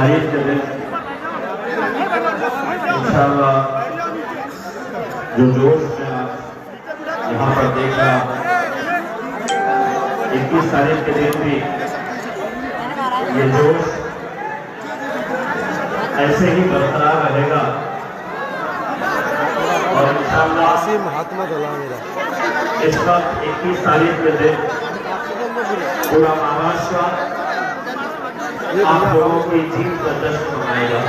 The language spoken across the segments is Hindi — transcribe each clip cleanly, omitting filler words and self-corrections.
तारीख के दिन इंशाअल्लाह जो जोश में यहाँ पर देखा 21 तारीख के दिन भी ये जोश ऐसे ही बरकरार रहेगा और इंशाअल्लाह इस वक्त 21 तारीख के दिन पूरा महाराष्ट्र आप लोगों की जीत का जश्न मनाएगा।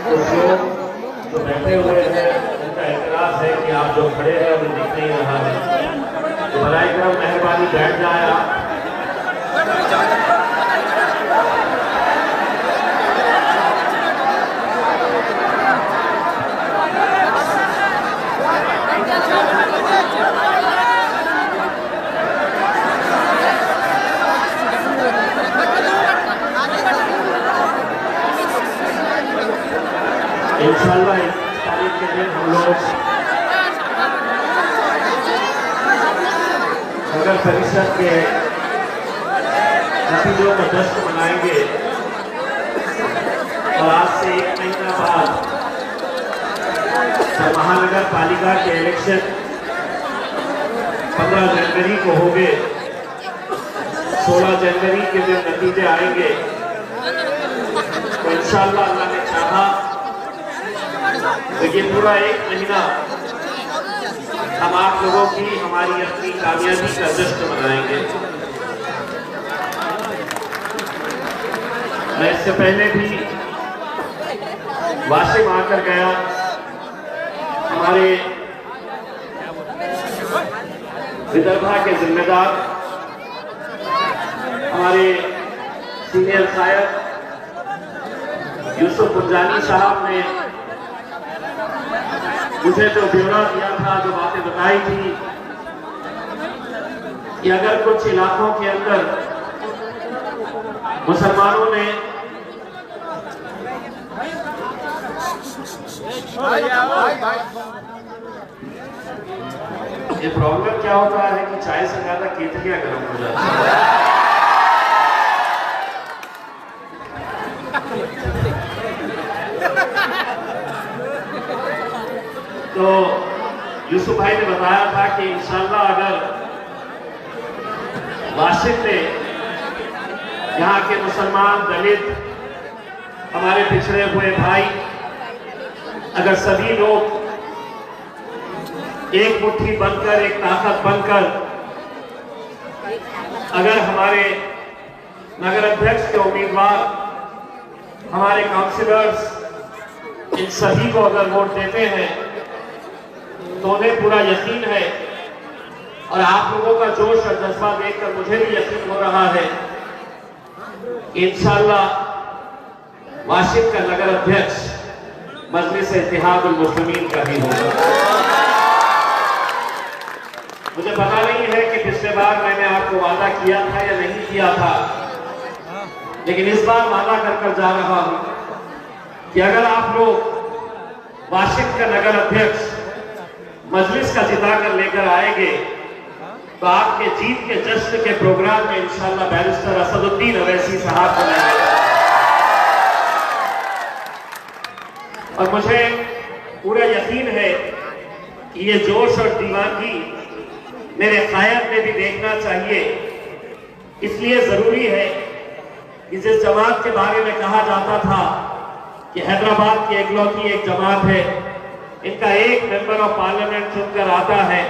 कुछ लोग जो बैठे हुए हैं उनका एतराज है कि आप जो खड़े हैं अभी दिख नहीं रहा है, तो बराए करम मेहरबानी बैठ जाए आप। इंशाअल्लाह इस तारीख के दिन हम लोग नगर परिषद के नतीजों का जश्न मनाएंगे और आज से 1 महीना बाद जब महानगर पालिका के इलेक्शन 15 जनवरी को होंगे, 16 जनवरी के दिन नतीजे आएंगे, तो इंशाअल्लाह अल्लाह ने चाहा तो ये पूरा 1 महीना हम आप लोगों की हमारी अपनी कामयाबी का जश्न मनाएंगे। मैं इससे पहले भी वाशिम आकर गया, हमारे विदर्भा के जिम्मेदार हमारे सीनियर शायर यूसुफ पुंजानी साहब ने मुझे जो ब्यौरा दिया था, जो बातें बताई थी कि अगर कुछ इलाकों के अंदर मुसलमानों ने ये प्रॉब्लम क्या होता है कि चाय से ज्यादा केतलियां गर्म हो जाती है। तो यूसुफ भाई ने बताया था कि इंशाअल्लाह अगर वाशिम में यहाँ के मुसलमान, दलित, हमारे पिछड़े हुए भाई, अगर सभी लोग एक मुट्ठी बनकर, एक ताकत बनकर, अगर हमारे नगर अध्यक्ष के उम्मीदवार, हमारे काउंसिलर्स, इन सभी को अगर वोट देते हैं तो उन्हें पूरा यकीन है और आप लोगों का जोश और जज्बा देखकर मुझे भी यकीन हो रहा है इंशाअल्लाह वाशिम का नगर अध्यक्ष मजलिस इत्तेहादुल मुस्लिमीन का ही होगा। मुझे पता नहीं है कि पिछले बार मैंने आपको वादा किया था या नहीं किया था, लेकिन इस बार वादा कर जा रहा हूं कि अगर आप लोग वाशिम का नगर अध्यक्ष मजलिस का जिता कर लेकर आएंगे तो आपके जीत के जश्न के प्रोग्राम में इंशाअल्लाह बैरिस्टर असदुद्दीन अवैसी साहब बनाएंगे। और मुझे पूरा यकीन है कि ये जोश और दीवानगी मेरे कायद में भी देखना चाहिए। इसलिए जरूरी है कि जिस जमात के बारे में कहा जाता था कि हैदराबाद की इकलौती एक जमात है, इनका एक मेंबर ऑफ पार्लियामेंट चुनकर आता है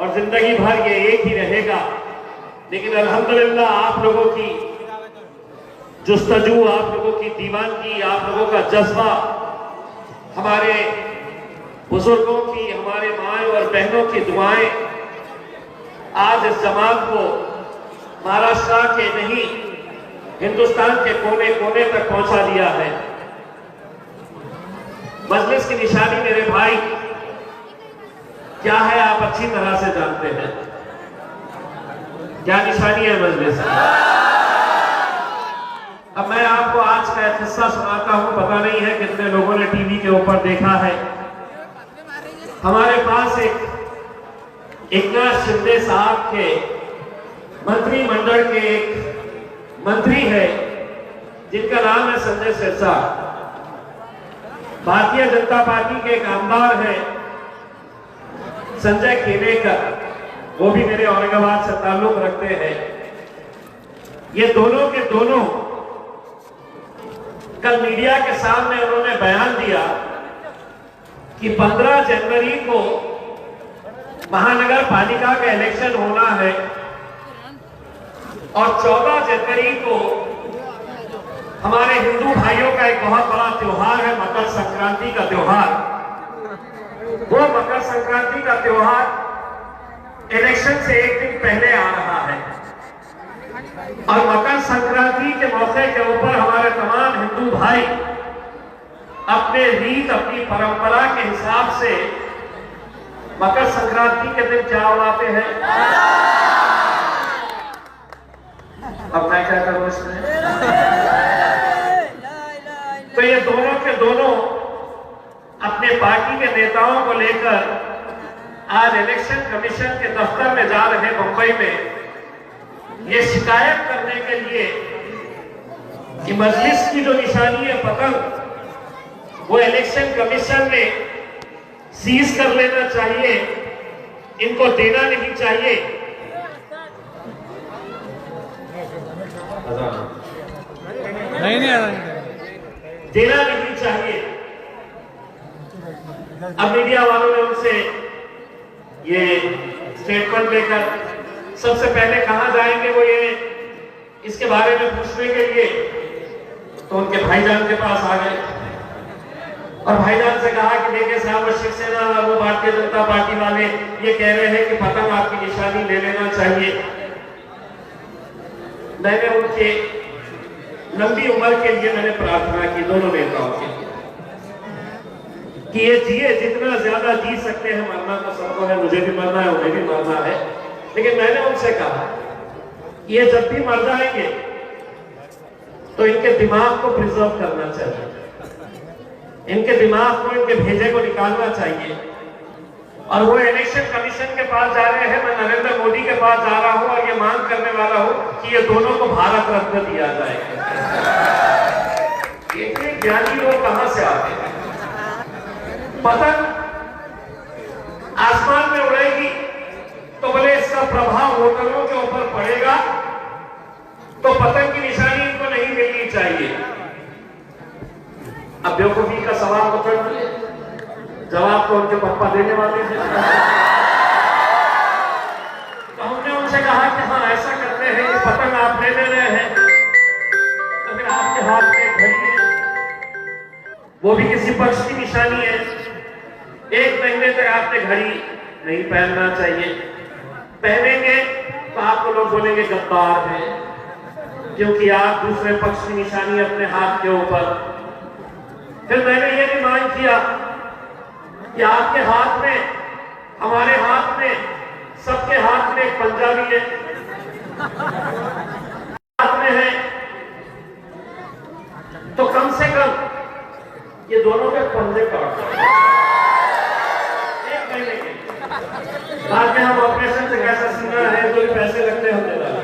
और जिंदगी भर ये एक ही रहेगा, लेकिन अल्हम्दुलिल्लाह आप लोगों की जुस्तजू, आप लोगों की दीवानगी, आप लोगों का जज्बा, हमारे बुजुर्गों की, हमारे माएं और बहनों की दुआएं आज इस जमात को महाराष्ट्र के नहीं हिंदुस्तान के कोने कोने तक पहुंचा दिया है। मजलिस की निशानी मेरे भाई क्या है आप अच्छी तरह से जानते हैं। क्या निशानी है मजलिस? अब मैं आपको आज का एक किस्सा सुनाता हूं, पता नहीं है कितने लोगों ने टीवी के ऊपर देखा है। हमारे पास एक एकनाथ शिंदे साहब के मंत्रिमंडल के एक मंत्री है जिनका नाम है संजय सिरसाट। भारतीय जनता पार्टी के एक आमदार है संजय केनेकर, वो भी मेरे औरंगाबाद से ताल्लुक रखते हैं। ये दोनों के दोनों कल मीडिया के सामने उन्होंने बयान दिया कि 15 जनवरी को महानगर पालिका का इलेक्शन होना है और 14 जनवरी को हमारे हिंदू भाइयों का एक बहुत बड़ा त्योहार है, मकर संक्रांति का त्योहार। वो मकर संक्रांति का त्योहार इलेक्शन से एक दिन पहले आ रहा है और मकर संक्रांति के मौके के ऊपर हमारे तमाम हिंदू भाई अपने रीत, अपनी परंपरा के हिसाब से मकर संक्रांति के दिन क्या उड़ाते हैं। अब मैं क्या करूं इसमें? तो ये दोनों के दोनों अपने पार्टी के नेताओं को लेकर आज इलेक्शन कमीशन के दफ्तर में जा रहे मुंबई में ये शिकायत करने के लिए कि मजलिस की जो निशानी है पतंग, वो इलेक्शन कमीशन ने सीज कर लेना चाहिए, इनको देना नहीं चाहिए। नहीं देना नहीं चाहिए। अब मीडिया वालों ने उनसे ये स्टेटमेंट लेकर सबसे पहले कहां जाएंगे वो ये इसके बारे में पूछने के लिए, तो उनके भाईजान के पास आ गए और भाईजान से कहा कि देखिए साहब, वो शिवसेना और वो भारतीय जनता पार्टी वाले ये कह रहे हैं कि पतंग आपकी निशानी ले लेना चाहिए। मैंने उनके लंबी उम्र के लिए मैंने प्रार्थना की, दोनों नेताओं के लिए, कि ये जिए, जितना ज्यादा जी सकते हैं। मरना तो सबको है, मुझे भी मरना है, उन्हें भी मरना है, लेकिन मैंने उनसे कहा ये जब भी मर जाएंगे तो इनके दिमाग को प्रिजर्व करना चाहिए, इनके दिमाग को, इनके भेजे को निकालना चाहिए। और वो इलेक्शन कमीशन के पास जा रहे हैं, मैं नरेंद्र मोदी के पास जा रहा हूं और ये मांग करने वाला हूं कि ये दोनों को भारत रत्न दिया जाए। इतने ज्ञानी लोग कहां से आते हैं? पतंग आसमान में उड़ेगी तो बोले इसका प्रभाव होटलों के ऊपर पड़ेगा, तो पतंग की निशानी इनको नहीं मिलनी चाहिए। अब बेवकूफी का सवाल पकड़ लिया, जवाब तो उनके पापा देने वाले थे। तो हमने उनसे कहा कि हाँ ऐसा करते हैं कि पतंग आप ले रहे हैं तो फिर आपके हाथ में घड़ी है, वो भी किसी पक्ष की निशानी है। 1 महीने तक आपने घड़ी नहीं पहनना चाहिए, पहनेंगे तो आपको लोग बोलेंगे गद्दार है, क्योंकि आप दूसरे पक्ष की निशानी अपने हाथ के ऊपर। फिर मैंने ये भी मांग किया कि आपके हाथ में, हमारे हाथ में, सबके हाथ में एक पंजाबी है, हाथ में है, तो कम से कम ये दोनों के पंजे काट दो 1 महीने के। बाद में हम ऑपरेशन से कैसा सीना है, जो पैसे लगते हैं हमने डाला।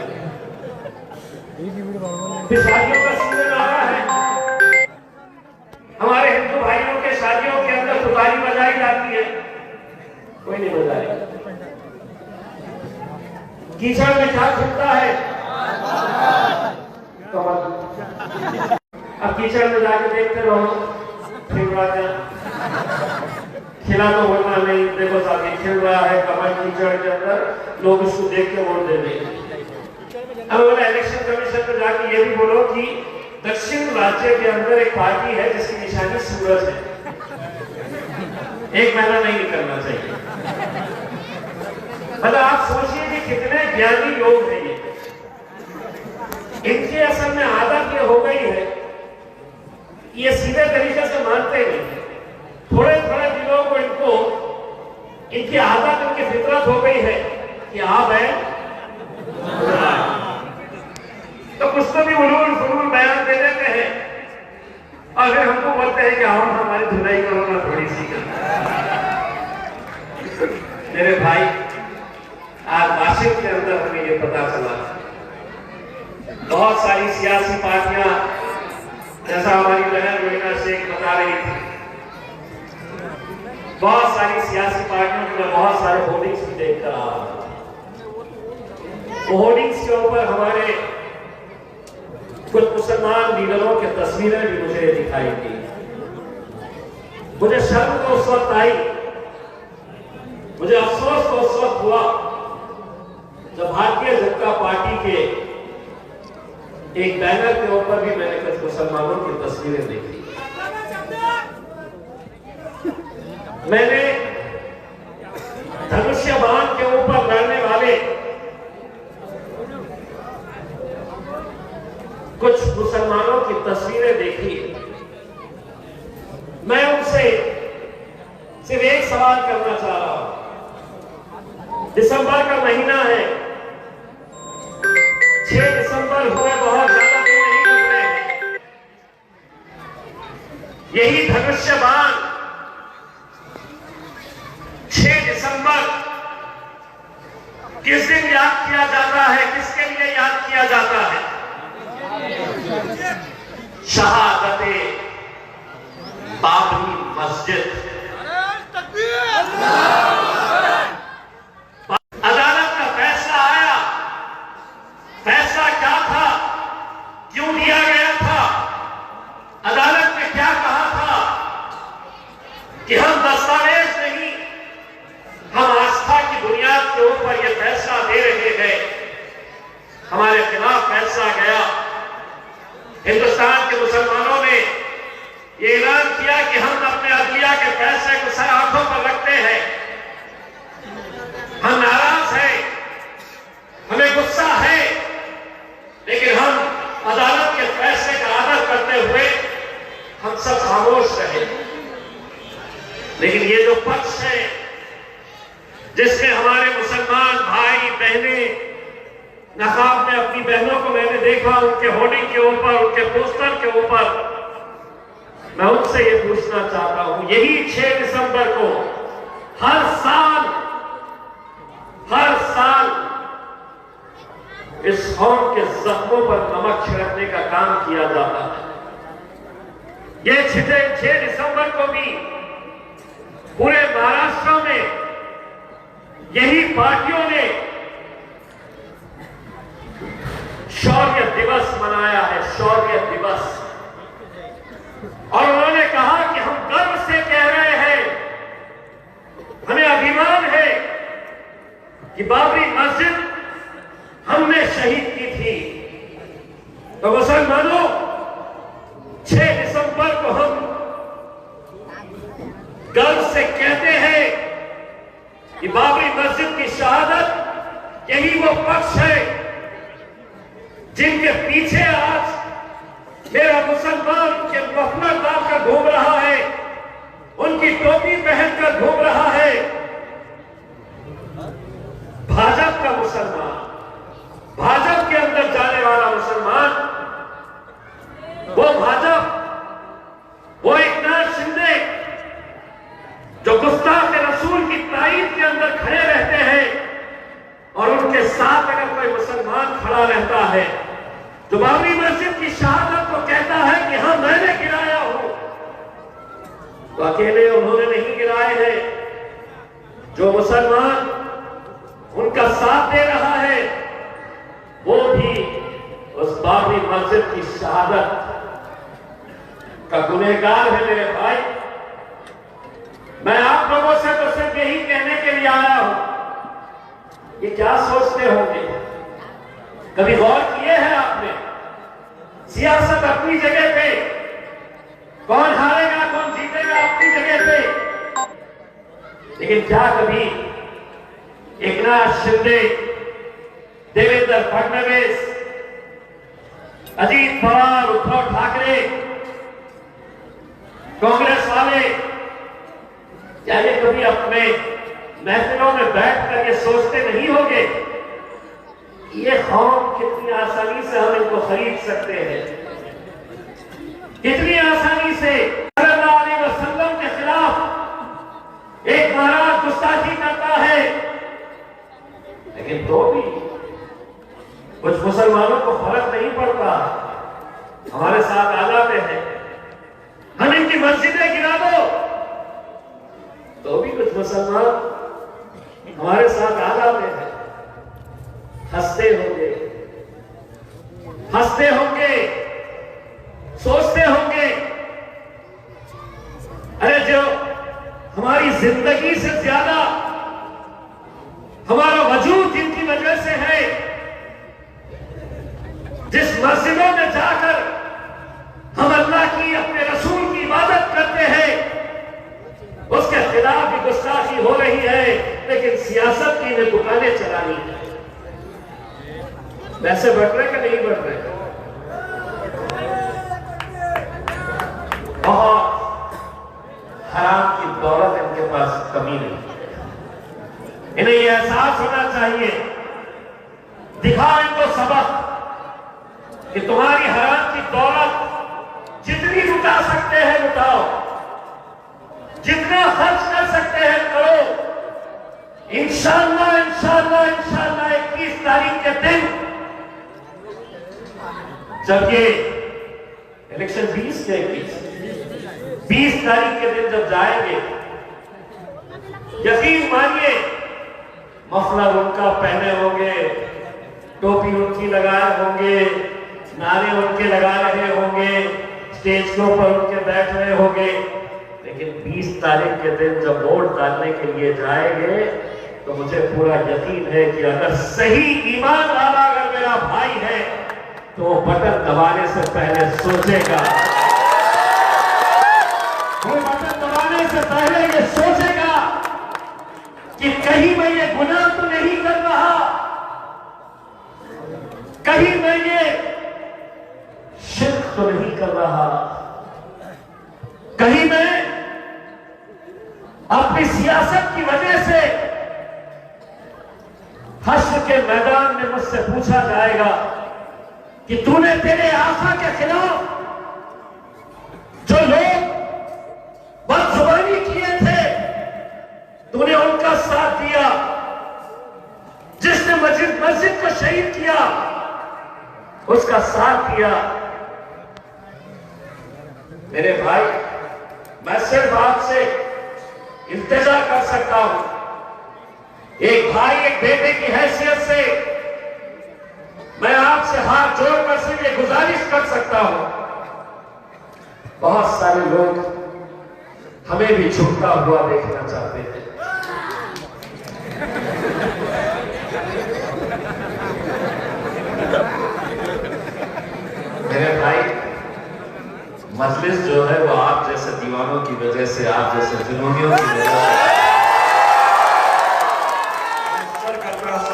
शादियों का सीजन आ रहा है, हमारे हिंदू भाइयों के शादियों के अंदर तुतारी बजाई जाती है, कोई नहीं बजाएगा। कीचड़ में क्या खिलता है? कमल। अब कीचड़ में जाके देखते रहो, खिला तो बोलना नहीं, देखो साथी खिल रहा है कमल कीचड़ के अंदर, लोग उसको देख के वोट दे देंगे। अब बोला इलेक्शन कमीशन में जाके ये भी बोलो कि दक्षिण राज्य के अंदर एक पार्टी है जिसकी निशानी सूरज है, 1 महीना नहीं निकलना चाहिए। मतलब आप सोचिए कि कितने ज्ञानी लोग हैं ये। इनकी असल में आदत ये हो गई है, ये सीधे तरीके से मानते नहीं, थोड़े थोड़े दिनों को इनको, इनकी आदत, इनकी फितरत हो गई है कि आप है तो कुछ तो भी उलूल फुलूल बयान दे देते हैं और फिर हमको बोलते हैं कि आओ हमारी धुलाई करो ना थोड़ी सी। मेरे भाई, आज वाशिंग के अंदर हमें ये पता चला बहुत सारी सियासी पार्टियां, जैसा हमारी बहन रोहिना शेख बता रही थी, बहुत सारी सियासी पार्टियों के मैं बहुत सारे होर्डिंग्स भी देख कर आ रहा हूं। होर्डिंग्स के ऊपर हमारे कुछ मुसलमान लीडरों की तस्वीरें भी मुझे दिखाई दी। मुझे शर्म तो उस वक्त आई, मुझे अफसोस तो उस वक्त हुआ जब भारतीय जनता पार्टी के एक बैनर के ऊपर भी मैंने कुछ मुसलमानों की तस्वीरें देखी। मैंने धनुष्य बाण के ऊपर लड़ने वाले कुछ मुसलमानों की तस्वीरें देखी। मैं उनसे सिर्फ एक सवाल करना चाह रहा हूं। दिसंबर का महीना है, 6 दिसंबर हुए बहुत ज्यादा दिन नहीं गुजरे हैं। यही धनुष्य बाण 6 दिसंबर किस दिन याद किया जाता है, किसके लिए याद किया जाता है? शहादते बाबरी मस्जिद। अदालत का फैसला आया, फैसला क्या था, क्यों दिया गया था? अदालत ने क्या कहा था कि हम दस्तावेज नहीं, हम आस्था की बुनियाद के ऊपर यह फैसला दे रहे हैं। हमारे खिलाफ फैसला गया। हिंदुस्तान के मुसलमानों ने ये ऐलान किया कि हम अपने अदलिया के फैसले को सर आंखों पर रखते हैं, हम नाराज हैं, हमें गुस्सा है, लेकिन हम अदालत के फैसले का आदर करते हुए हम सब खामोश रहे। लेकिन ये जो पक्ष है जिसमें हमारे मुसलमान भाई बहनें नकाब में अपनी बहनों को मैंने देखा, उनके होर्डिंग के ऊपर, उनके पोस्टर के ऊपर, मैं उनसे ये पूछना चाहता हूं, यही 6 दिसंबर को हर साल इस कौम के जख्मों पर नमक छिड़कने का काम किया जाता है। ये 6 दिसंबर को भी पूरे महाराष्ट्र में यही पार्टियों ने शौर्य दिवस मनाया है, शौर्य दिवस। और उन्होंने कहा कि हम गर्व से कह रहे हैं, हमें अभिमान है कि बाबरी मस्जिद हमने शहीद की थी। तो मुसलमानों, 6 दिसंबर को हम गर्व से कहते हैं कि बाबरी मस्जिद की शहादत, यही वो पक्ष है जिनके पीछे आज मेरा मुसलमान के मफलर डालकर घूम रहा है, उनकी टोपी पहनकर घूम रहा है। भाजपा का मुसलमान, भाजपा के अंदर जाने वाला मुसलमान, वो भाजपा, वो एकनाथ शिंदे जो गुस्ताख रसूल की तारीफ के अंदर खड़े रहते हैं, और उनके साथ अगर कोई मुसलमान खड़ा रहता है जो बाबरी मस्जिद की शहादत को कहता है कि हाँ मैंने गिराया हूं, तो अकेले उन्होंने नहीं गिराए हैं। जो मुसलमान उनका साथ दे रहा है वो भी उस बाबरी मस्जिद की शहादत का गुनहगार है। मेरे भाई, मैं आप लोगों से तो सिर्फ यही कहने के लिए आया हूं, ये क्या सोचते होंगे? कभी गौर किए हैं आपने? सियासत अपनी जगह पे, कौन हारेगा कौन जीतेगा अपनी जगह पे, लेकिन क्या कभी एकनाथ शिंदे, देवेंद्र फडणवीस, अजीत पवार, उद्धव ठाकरे, कांग्रेस वाले, क्या ये कभी अपने महफिलों में बैठकर ये सोचते नहीं होंगे कि ये कौम कितनी आसानी से हम इनको खरीद सकते हैं, कितनी आसानी से सल्लल्लाहु अलैहि वसल्लम के खिलाफ एक महाराज गुस्ताखी करता है, लेकिन तो भी कुछ मुसलमानों को फर्क नहीं पड़ता। साथ आला में है, हम इनकी मस्जिदें गिरा दो तो भी कुछ मुसलमान हमारे साथ आला में है, हंसते होंगे, सोचते होंगे, अरे जो हमारी जिंदगी से ज्यादा हमारा वजूद जिनकी वजह से है, जिस मस्जिदों में जाकर हम अल्लाह की, अपने रसूल की इबादत करते हैं, उसके खिलाफ भी गुस्ताखी हो रही है, लेकिन सियासत की ने दुकानें चलानी है। वैसे बढ़ रहे कि नहीं बढ़ रहे? बहुत हराम की दौलत इनके पास कमी नहीं है। इन्हें यह एहसास होना चाहिए, दिखाओ इनको सबक कि तुम्हारी हराम की दौलत जितनी लुटा सकते हैं लुटाओ, जितना खर्च कर सकते हैं करो। इंशाअल्लाह 21 तारीख के दिन, जब ये इलेक्शन 20 तारीख के दिन जब जाएंगे, यकीन मानिए मफलर उनका पहने होंगे, टोपी उनकी लगाए होंगे, नारे उनके लगा रहे होंगे, स्टेज के ऊपर उनके बैठ रहे होंगे, लेकिन 20 तारीख के दिन जब वोट डालने के लिए जाएंगे तो मुझे पूरा यकीन है कि अगर सही ईमान वाला अगर मेरा भाई है तो वो बटन दबाने से पहले सोचेगा, वो बटन दबाने से पहले ये सोचेगा कि कहीं मैं ये गुनाह तो नहीं कर रहा, कहीं मैं ये शिर्क तो नहीं कर रहा, कहीं मैं अपनी सियासत की वजह से हश्र के मैदान में मुझसे पूछा जाएगा कि तूने तेरे आका के खिलाफ जो लोग बदजुबानी किए थे, तूने उनका साथ दिया, जिसने मस्जिद को शहीद किया उसका साथ दिया। मेरे भाई, मैं सिर्फ आपसे इल्तिजा कर सकता हूं, एक भाई एक बेटे की हैसियत से मैं आपसे हाथ जोड़कर सिर्फ ये गुजारिश कर सकता हूं, बहुत सारे लोग हमें भी झुकता हुआ देखना चाहते हैं। मेरे भाई, मजलिस जो है वो आप जैसे दीवानों की वजह से, आप जैसे जुनूनियों की वजह से,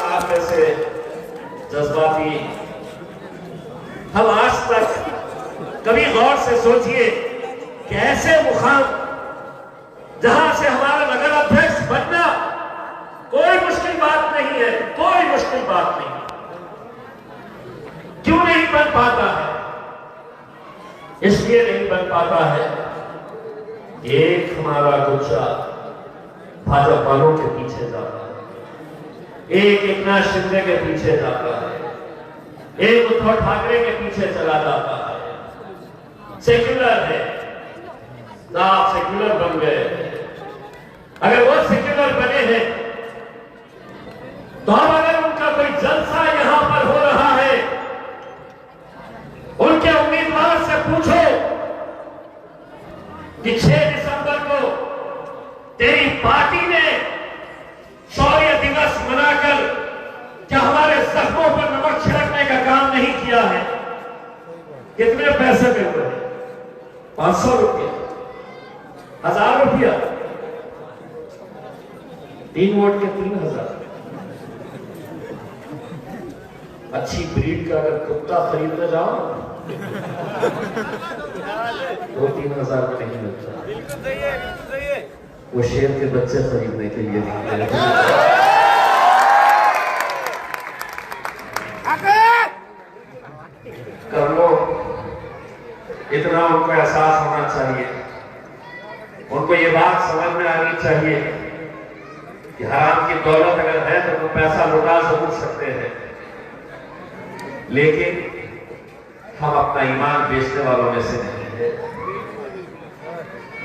आप जैसे जज्बाती, हम आज तक कभी गौर से सोचिए कि ऐसे मुकाम जहां से हमारा नगर अध्यक्ष बनना कोई मुश्किल बात नहीं है, कोई मुश्किल बात नहीं, क्यों नहीं बन पाता है? इसलिए नहीं बन पाता है, एक हमारा गुच्छा भाजपा वालों के पीछे जाता है, एक एकनाथ शिंदे के पीछे जाता है, एक उद्धव ठाकरे के पीछे चला जाता है। सेक्युलर है तो आप सेक्युलर बन गए, अगर वो सेक्युलर बने हैं तो अब अगर उनका कोई जलसा यहां पर हो रहा है, उनके उम्मीदवार से पूछो कि 6 दिसंबर को तेरी पार्टी ने शौर्य दिवस मनाकर क्या हमारे जख्मों पर नमक छिड़कने का काम नहीं किया है? कितने पैसे मिल रहे हैं? 500 रुपया, 1000 रुपया, 3 वोट के 3000। अच्छी ब्रीड का अगर कुत्ता खरीदने जाओ 2-3 का नहीं मिलता, वो शेर के बच्चे खरीदने के लिए नहीं कर लो। इतना उनको एहसास होना चाहिए, उनको ये बात समझ में आनी चाहिए कि हराम की दौलत अगर है तो वो पैसा लुटा जरूर सकते हैं, लेकिन हम अपना ईमान बेचने वालों में से नहीं है,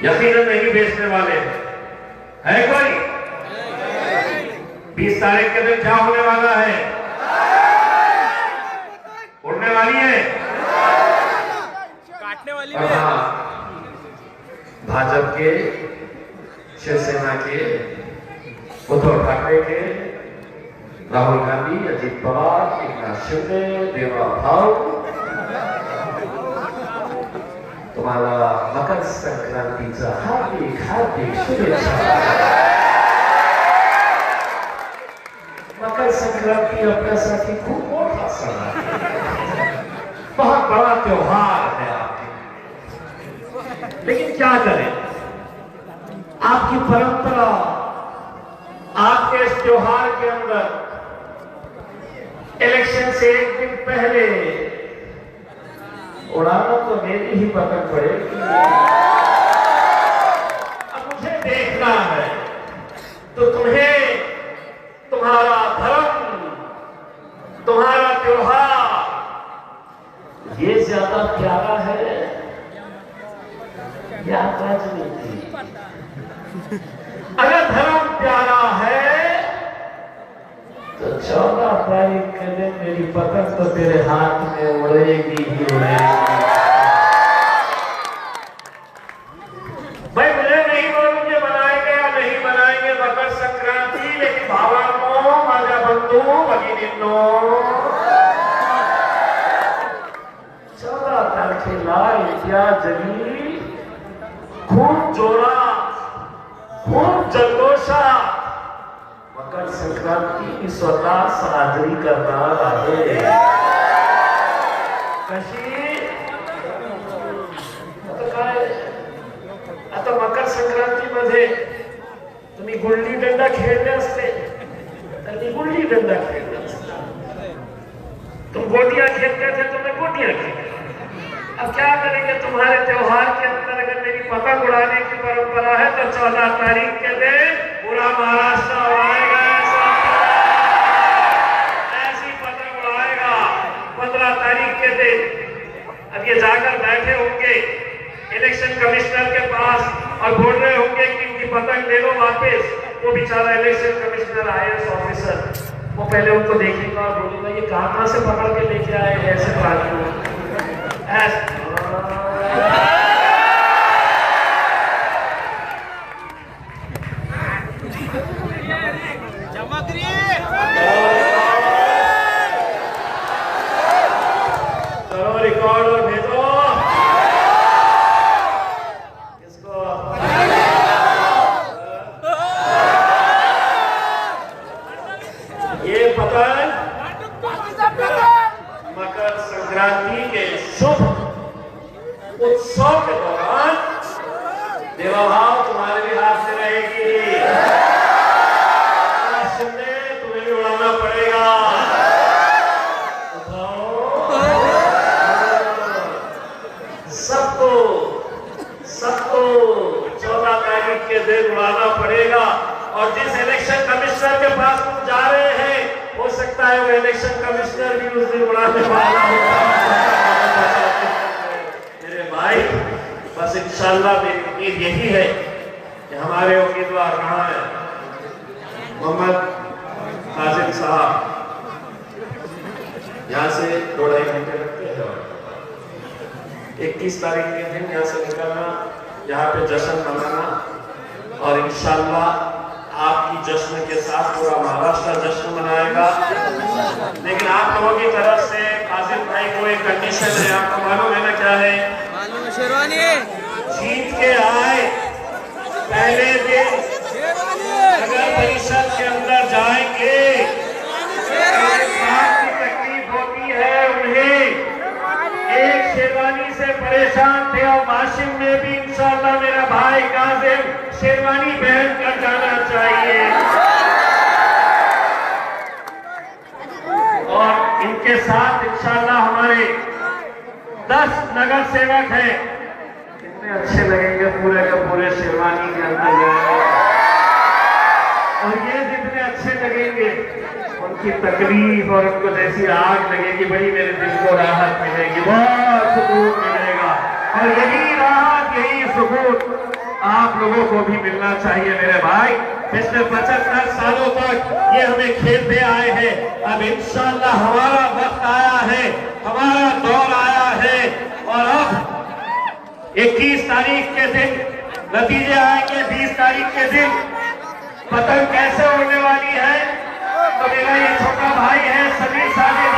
यकीनन नहीं बेचने वाले है कोई। 20 तारीख के दिन क्या होने वाला है? उड़ने वाली है, काटने वाली और हाँ, भाजपा के, शिवसेना के, उद्धव ठाकरे के, राहुल गांधी, अजित पवार, एकनाथ शिंदे, देवा भाव, तुम्हाला मकर संक्रांतीचा हार्दिक हार्दिक शुभेच्छा। मकर संक्रांति आपल्यासाठी खूप मोठा सण आहे, बहुत बड़ा त्योहार है आपके। लेकिन क्या करें, आपकी परंपरा आपके इस त्योहार के अंदर इलेक्शन से एक दिन पहले उड़ाना तो मेरी ही पकड़ पड़ेगी। अब मुझे देखना है तो तुम्हें तुम्हारा धर्म, तुम्हारा त्योहार ये ज्यादा प्यारा है या राजनीति? अगर धर्म प्यारा है तो 14 तारीख के दिन मेरी पतंग तो तेरे हाथ में उड़ेगी ही उड़ेगी। भाई मुझे नहीं मालूम ये बनाएंगे या नहीं बनाएंगे मकर संक्रांति, लेकिन भावांनो, माझ्या बंधू भगिनींनो, 14 तारखेला इथल्या जगी खूप जोरात, खूप जल्लोषात मकर संक्रांती मी स्वतः साजरी करणार आहे। कशी? आता काय, आता मकर संक्रांती मध्ये तुम्ही गुल्ली डंडा खेळले असते तर मी गुल्ली डंडा खेळला असता, तुम गोटियां खेलते थे तो मैं गोटियां खेलता। अब क्या करेंगे, तुम्हारे त्योहार के अंदर अगर मेरी पतंग उड़ाने की परंपरा है तो 14 तारीख के दिन पूरा महाराष्ट्र उड़ाएगा, ऐसी पतंग उड़ाएगा। 15 तारीख के दिन अब ये जाकर बैठे होंगे इलेक्शन कमिश्नर के पास और बोल रहे होंगे कि इनकी पतंग ले लो वापस। वो बेचारा इलेक्शन कमिश्नर IAS ऑफिसर वो पहले उनको देखेगा और बोलेगा ये कहां से पकड़ के लेके आए ऐसे प्राणी। चलो रिकॉर्ड और भेजो इसको। ये पतंग मकर संक्रांति के शुभ उत्सव के दौरान देवाभाव तुम्हारे भी हाथ से रहेगी। शिंदे तुम्हें भी उड़ाना पड़ेगा। सबको 14 तारीख के दिन उड़ाना पड़ेगा। और जिस इलेक्शन कमिश्नर के पास तुम जा रहे हैं हो सकता है वो इलेक्शन कमिश्नर भी उस दिन उड़ाने वाला होगा। मेरे भाई बस इंशाल्लाह मेरी उम्मीद यही है कि हमारे उम्मीदवार कहाँ हैं, मोहम्मद कासिम साहब यहाँ से 2-2.5 घंटे लगते हैं। 21 तारीख के दिन यहाँ से निकलना, यहाँ पे जश्न मनाना और इंशाल्लाह आपकी जश्न के साथ पूरा महाराष्ट्र जश्न मनाएगा। लेकिन आप लोगों की तरफ से कासिम भाई को एक कंडीशन है, आपको मालूम है ना क्या है? मालूम है, शेरवानी जीत के आए पहले दिन नगर परिषद के अंदर जाएंगे, की तकलीफ होती है उन्हें। एक शेरवानी से परेशान थे और वाशिम में भी इंशाल्लाह मेरा भाई कासिम शेरवानी पहन कर जाना चाहिए। और इनके साथ इंशाल्लाह हमारे 10 नगर सेवक हैं, कितने अच्छे लगेंगे पूरे के पूरे शेरवानी के अंदर। और ये जितने अच्छे लगेंगे उनकी तकलीफ और उनको जैसी आग लगेगी, बड़ी मेरे दिल को राहत मिलेगी, बहुत सुकून मिलेगा। और यही राहत, यही सुकून आप लोगों को भी मिलना चाहिए मेरे भाई। पिछले 75 सालों तक ये हमें खेलते आए हैं, अब इंशाअल्लाह हमारा वक्त आया है, हमारा दौर आया है। और अब 21 तारीख के दिन नतीजे आएंगे, 20 तारीख के दिन पतंग कैसे उड़ने वाली है, तो मेरा ये छोटा भाई है समीर साहब